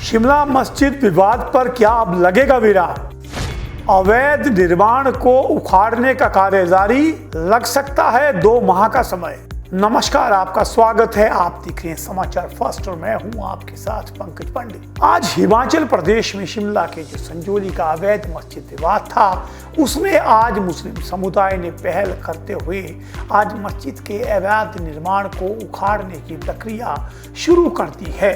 शिमला मस्जिद विवाद पर क्या अब लगेगा विराम? अवैध निर्माण को उखाड़ने का कार्य जारी, लग सकता है 2 माह का समय। नमस्कार, आपका स्वागत है। आप देख रहे हैं समाचार फर्स्ट और मैं हूं आपके साथ पंकज पांडे। आज हिमाचल प्रदेश में शिमला के जो संजौली का अवैध मस्जिद विवाद था, उसमें आज मुस्लिम समुदाय ने पहल करते हुए आज मस्जिद के अवैध निर्माण को उखाड़ने की प्रक्रिया शुरू कर दी है।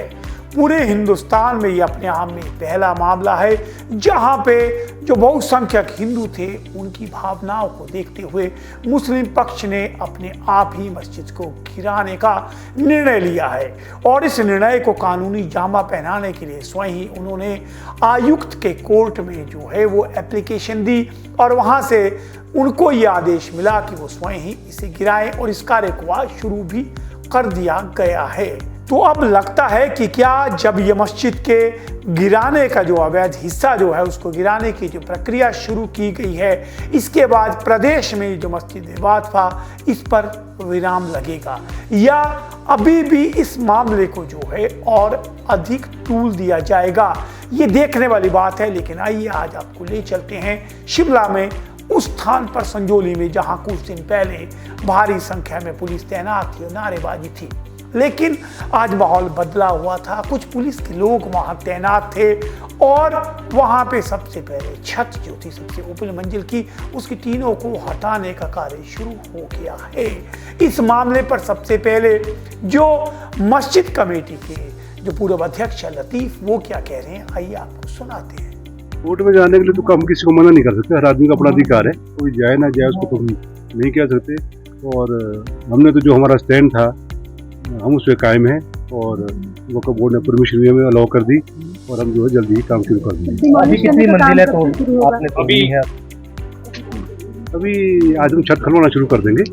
पूरे हिंदुस्तान में ये अपने आप में पहला मामला है जहां पे जो बहुसंख्यक हिंदू थे उनकी भावनाओं को देखते हुए मुस्लिम पक्ष ने अपने आप ही मस्जिद को गिराने का निर्णय लिया है और इस निर्णय को कानूनी जामा पहनाने के लिए स्वयं ही उन्होंने आयुक्त के कोर्ट में जो है वो एप्लीकेशन दी और वहां से उनको ये आदेश मिला कि वो स्वयं ही इसे गिराएं और इस कार्य को आज शुरू भी कर दिया गया है। तो अब लगता है कि क्या जब ये मस्जिद के गिराने का जो अवैध हिस्सा जो है उसको गिराने की जो प्रक्रिया शुरू की गई है, इसके बाद प्रदेश में जो मस्जिद विवाद था इस पर विराम लगेगा या अभी भी इस मामले को जो है और अधिक तूल दिया जाएगा, ये देखने वाली बात है। लेकिन आइए आज आपको ले चलते हैं शिमला में उस स्थान पर संजौली में जहां कुछ दिन पहले भारी संख्या में पुलिस तैनात थी और नारेबाजी थी, लेकिन आज माहौल बदला हुआ था। कुछ पुलिस के लोग वहां तैनात थे और वहां पे सबसे पहले छत जो थी सबसे ऊपरी मंजिल की, उसकी टीनों को हटाने का कार्य शुरू हो गया है। इस मामले पर सबसे पहले जो मस्जिद कमेटी के जो पूर्व अध्यक्ष लतीफ वो क्या कह रहे हैं, आइए आपको सुनाते हैं। कोर्ट में जाने के लिए तो हम किसी को मना नहीं कर सकते, हर आदमी का अपना अधिकार है, कोई जाए ना जाए उसको तो हम नहीं कह सकते। और हमने तो जो हमारा स्टैंड था हम उस पर कायम है और वक्फ बोर्ड ने परमिशन भी हमें अलाउ कर दी और हम जो है जल्दी ही काम शुरू कर देंगे। अभी कितनी मंजिल है तो आपने अभी है? अभी आज हम छत खलवाना शुरू कर देंगे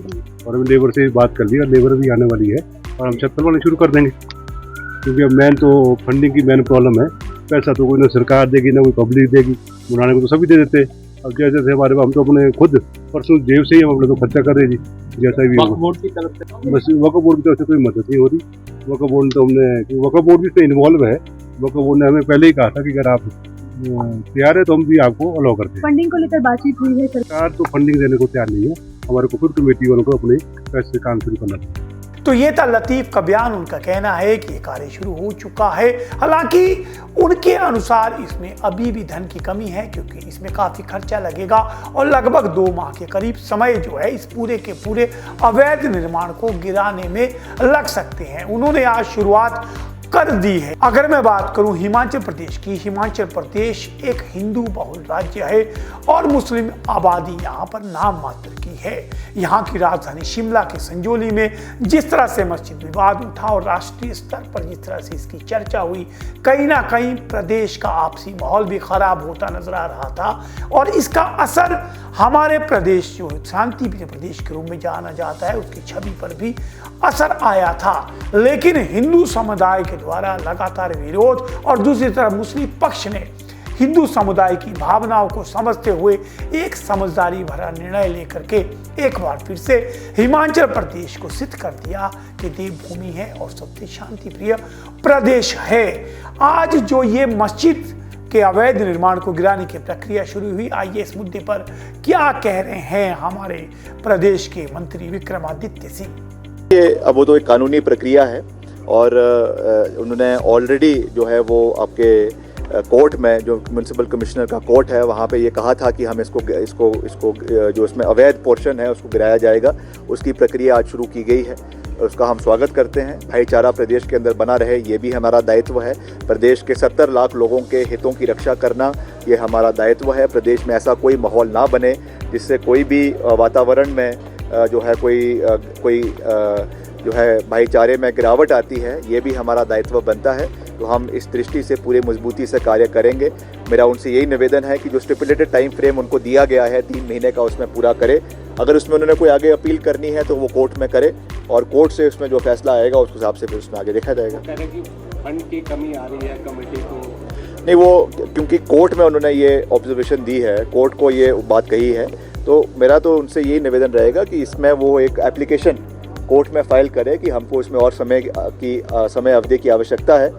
और अभी लेबर से बात कर ली और लेबर भी आने वाली है और हम छत खलवाना शुरू कर देंगे, क्योंकि अब मेन तो फंडिंग की मेन प्रॉब्लम है। पैसा तो कोई ना सरकार देगी ना कोई पब्लिक देगी, बनाने को तो सभी दे देते। अब जैसे जैसे हमारे हम तो अपने खुद पर्सनल जेब से ही हम अपने तो खर्चा कर रहे जी, जैसा भी वक्फ बोर्ड की तरफ से। बस वक्फ बोर्ड की तरफ से कोई मदद नहीं हो रही। वक्फ बोर्ड तो हमने वक्फ बोर्ड भी इसमें इन्वॉल्व है। वक्फ बोर्ड ने हमें पहले ही कहा था कि अगर आप तैयार है तो हम भी आपको अलाउ करते हैं। फंडिंग को लेकर बातचीत हुई है? सरकार तो फंडिंग देने को तैयार नहीं है, हमारे को खुद कमेटी वालों को अपने पैसे से काम शुरू करना चाहिए। तो ये था लतीफ का बयान। उनका कहना है कि ये कार्य शुरू हो चुका है, हालांकि उनके अनुसार इसमें अभी भी धन की कमी है क्योंकि इसमें काफी खर्चा लगेगा और लगभग 2 माह के करीब समय जो है इस पूरे के पूरे अवैध निर्माण को गिराने में लग सकते हैं। उन्होंने आज शुरुआत कर दी है। अगर मैं बात करूं हिमाचल प्रदेश की, हिमाचल प्रदेश एक हिंदू बहुल राज्य है और मुस्लिम आबादी यहाँ पर नाम मात्र की है। यहाँ की राजधानी शिमला के संजौली में जिस तरह से मस्जिद विवाद उठा और राष्ट्रीय स्तर पर जिस तरह से इसकी चर्चा हुई, कहीं ना कहीं प्रदेश का आपसी माहौल भी खराब होता नजर आ रहा था और इसका असर हमारे प्रदेश जो शांति प्रिय प्रदेश के रूप में जाना जाता है उसकी छवि पर भी असर आया था। लेकिन हिंदू समुदाय के द्वारा लगातार विरोध और दूसरी तरफ मुस्लिम पक्ष ने हिंदू समुदाय की भावनाओं को समझते हुए एक समझदारी भरा निर्णय लेकर के एक बार फिर से हिमाचल प्रदेश को सिद्ध कर दिया कि देवभूमि है और सबसे शांति प्रिय प्रदेश है। आज जो ये मस्जिद के अवैध निर्माण को गिराने की प्रक्रिया शुरू हुई, आइए इस मुद्दे पर क्या कह रहे हैं हमारे प्रदेश के मंत्री विक्रमादित्य सिंह। अब वो तो एक कानूनी प्रक्रिया है और उन्होंने ऑलरेडी जो है वो आपके कोर्ट में जो म्युनिसिपल कमिश्नर का कोर्ट है वहाँ पे ये कहा था कि हम इसको जो इसमें अवैध पोर्शन है उसको गिराया जाएगा। उसकी प्रक्रिया आज शुरू की गई है और उसका हम स्वागत करते हैं। भाईचारा प्रदेश के अंदर बना रहे, ये भी हमारा दायित्व है। प्रदेश के 70 लाख लोगों के हितों की रक्षा करना ये हमारा दायित्व है। प्रदेश में ऐसा कोई माहौल ना बने जिससे कोई भी वातावरण में जो है कोई जो है भाईचारे में गिरावट आती है, ये भी हमारा दायित्व बनता है। तो हम इस दृष्टि से पूरे मजबूती से कार्य करेंगे। मेरा उनसे यही निवेदन है कि जो स्टिपुलेटेड टाइम फ्रेम उनको दिया गया है 3 महीने का, उसमें पूरा करे। अगर उसमें उन्होंने कोई आगे अपील करनी है तो वो कोर्ट में करे और कोर्ट से उसमें जो फैसला आएगा उस हिसाब से फिर उसमें आगे देखा जाएगा। कह रहे कि फंड की कमी आ रही है कमेटी को, नहीं वो क्योंकि कोर्ट में उन्होंने ये ऑब्जर्वेशन दी है, कोर्ट को ये बात कही है, तो मेरा तो उनसे यही निवेदन रहेगा कि इसमें वो एक एप्लीकेशन कोर्ट में फाइल करे कि हमको इसमें और समय अवधि की आवश्यकता है।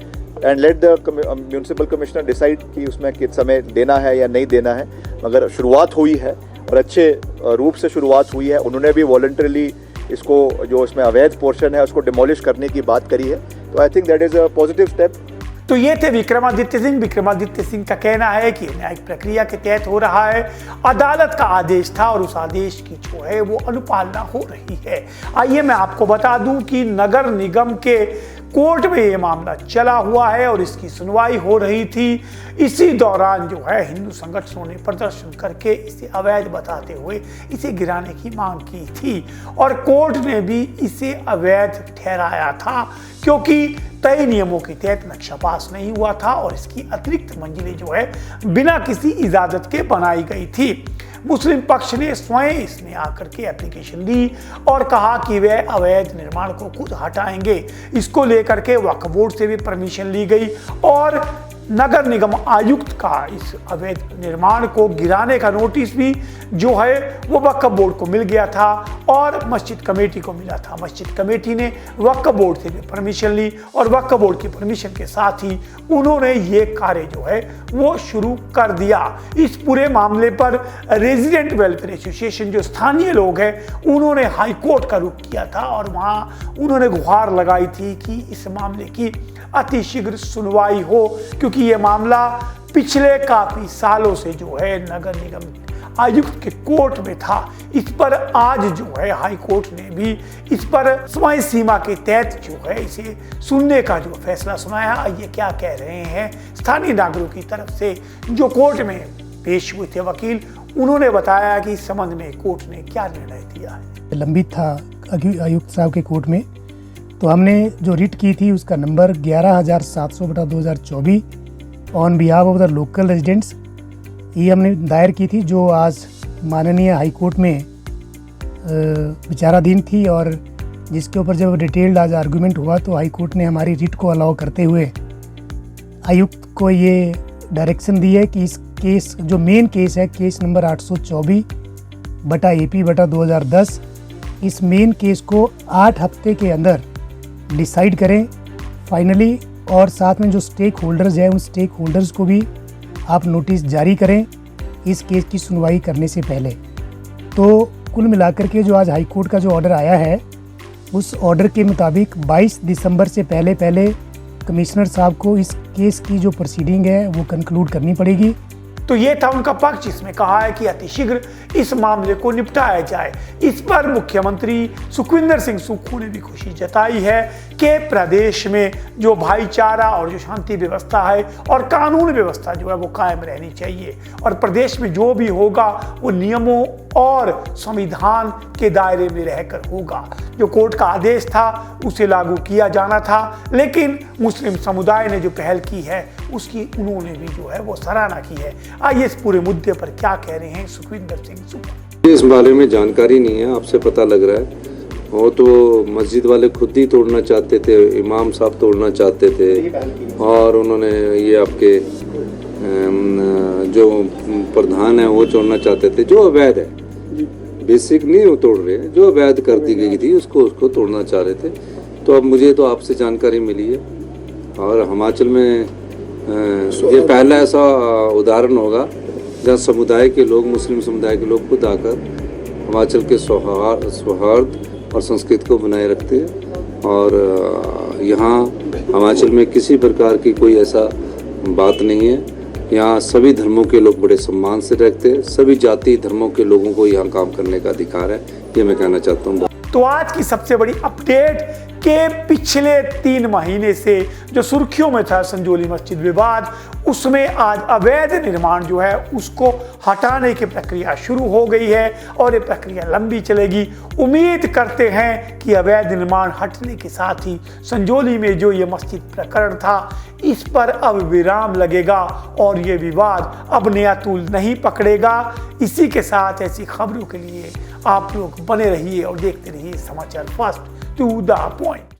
And let the municipal commissioner decide कि उसमें किस समय देना है या नहीं देना है। मगर शुरुआत हुई है और अच्छे रूप से शुरुआत हुई है। उन्होंने भी वॉलंटरीली इसको जो इसमें अवैध पोर्शन है उसको डिमोलिश करने की बात करी है। तो I think that is a positive step. तो ये थे विक्रमादित्य सिंह। विक्रमादित्य सिंह का कहना है कि न्यायिक प्रक्रिया के तहत हो रहा है, अदालत का आदेश था और उस आदेश की जो है वो अनुपालना हो रही है। आइए मैं आपको बता दूं कि नगर निगम के कोर्ट में ये मामला चला हुआ है और इसकी सुनवाई हो रही थी। इसी दौरान जो है हिंदू संगठनों ने प्रदर्शन करके इसे अवैध बताते हुए इसे गिराने की मांग की थी और कोर्ट ने भी इसे अवैध ठहराया था, क्योंकि तय नियमों के तहत नक्शा पास नहीं हुआ था और इसकी अतिरिक्त मंजिलें जो है बिना किसी इजाजत के बनाई गई थी। मुस्लिम पक्ष ने स्वयं इसमें आकर के एप्लीकेशन दी और कहा कि वे अवैध निर्माण को खुद हटाएंगे। इसको लेकर के वक्फ बोर्ड से भी परमिशन ली गई और नगर निगम आयुक्त का इस अवैध निर्माण को गिराने का नोटिस भी जो है वो वक्फ बोर्ड को मिल गया था और मस्जिद कमेटी को मिला था। मस्जिद कमेटी ने वक्फ बोर्ड से भी परमिशन ली और वक्फ बोर्ड की परमिशन के साथ ही उन्होंने ये कार्य जो है वो शुरू कर दिया। इस पूरे मामले पर रेजिडेंट वेलफेयर एसोसिएशन जो स्थानीय लोग हैं उन्होंने हाई कोर्ट का रुख किया था और वहाँ उन्होंने गुहार लगाई थी कि इस मामले की अतिशीघ्र सुनवाई हो, क्योंकि ये मामला पिछले काफी सालों से जो है नगर निगम आयुक्त के कोर्ट में था। इस पर आज जो है हाई कोर्ट ने भी इस पर समय सीमा के तहत जो है इसे सुनने का जो फैसला सुनाया। ये क्या कह रहे हैं स्थानीय नागरिकों की तरफ से जो कोर्ट में पेश हुए थे वकील, उन्होंने बताया कि इस संबंध में कोर्ट ने क्या निर्णय दिया है। लंबित था आयुक्त साहब के कोर्ट में, तो हमने जो रिट की थी उसका number 11,700/2024 on behalf of the local residents ये हमने दायर की थी, जो आज माननीय हाई कोर्ट में विचाराधीन थी और जिसके ऊपर जब डिटेल्ड आज आर्गूमेंट हुआ तो हाई कोर्ट ने हमारी रिट को अलाउ करते हुए आयुक्त को ये डायरेक्शन दी है कि इस केस जो मेन केस है केस नंबर 824/AP/2010 इस मेन केस को 8 हफ्ते के अंदर डिसाइड करें फाइनली, और साथ में जो स्टेक होल्डर्स हैं उन स्टेक होल्डर्स को भी आप नोटिस जारी करें इस केस की सुनवाई करने से पहले। तो कुल मिलाकर के जो आज हाई कोर्ट का जो ऑर्डर आया है उस ऑर्डर के मुताबिक 22 दिसंबर से पहले कमिश्नर साहब को इस केस की जो प्रोसीडिंग है वो कंक्लूड करनी पड़ेगी। तो ये था उनका पक्ष, जिसमें कहा है कि अतिशीघ्र इस मामले को निपटाया जाए। इस पर मुख्यमंत्री सुखविंदर सिंह सुक्खू ने भी खुशी जताई है कि प्रदेश में जो भाईचारा और जो शांति व्यवस्था है और कानून व्यवस्था जो है वो कायम रहनी चाहिए और प्रदेश में जो भी होगा वो नियमों और संविधान के दायरे में रहकर होगा। जो कोर्ट का आदेश था उसे लागू किया जाना था, लेकिन मुस्लिम समुदाय ने जो पहल की है उसकी उन्होंने भी जो है वो सराहना की है। आइए इस पूरे मुद्दे पर क्या कह रहे हैं सुखविंदर सिंह सुक्खू। इस बारे में जानकारी नहीं है, आपसे पता लग रहा है। वो तो मस्जिद वाले खुद ही तोड़ना चाहते थे, इमाम साहब तोड़ना चाहते थे और उन्होंने ये आपके जो प्रधान है वो तोड़ना चाहते थे। जो अवैध है बेसिक नहीं वो तोड़ रहे हैं, जो अवैध कर दी गई थी उसको तोड़ना चाह रहे थे। तो अब मुझे तो आपसे जानकारी मिली है और हिमाचल में ये पहला ऐसा उदाहरण होगा जहाँ समुदाय के लोग, मुस्लिम समुदाय के लोग खुद आकर हिमाचल के सौहार्द और संस्कृति को बनाए रखते हैं। और यहाँ हिमाचल में किसी प्रकार की कोई ऐसा बात नहीं है। यहाँ सभी धर्मों के लोग बड़े सम्मान से रहते हैं, सभी जाति धर्मों के लोगों को यहाँ काम करने का अधिकार है, ये मैं कहना चाहता हूँ। तो आज की सबसे बड़ी अपडेट के पिछले 3 महीने से जो सुर्खियों में था संजौली मस्जिद विवाद, उसमें आज अवैध निर्माण जो है उसको हटाने की प्रक्रिया शुरू हो गई है और ये प्रक्रिया लंबी चलेगी। उम्मीद करते हैं कि अवैध निर्माण हटने के साथ ही संजौली में जो ये मस्जिद प्रकरण था इस पर अब विराम लगेगा और ये विवाद अब नया तूल नहीं पकड़ेगा। इसी के साथ ऐसी खबरों के लिए आप लोग बने रहिए और देखते रहिए समाचार फर्स्ट टू द पॉइंट।